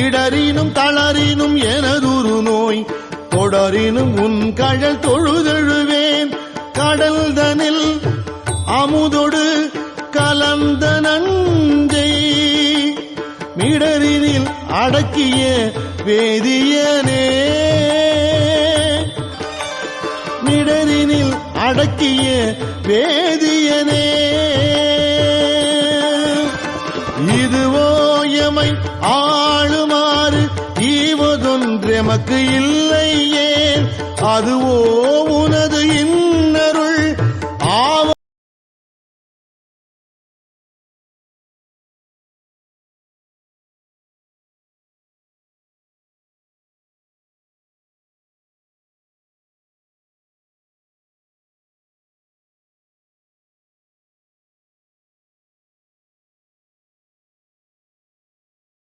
இடரினும் தளரினும் எனதுரு நோய் தொடரினும் உன் கழல் தொழுதெழுவேன் கடல்தனில் அமுதொடு கலந்த நஞ்சை மிடரினில் அடக்கிய வேதியனே மிடரினில் அடக்கிய வேதியனே இதுவோ எமை ஆளுமாறு ஈவதொன்றெமக்கு இல்லையே அதுவோ உனது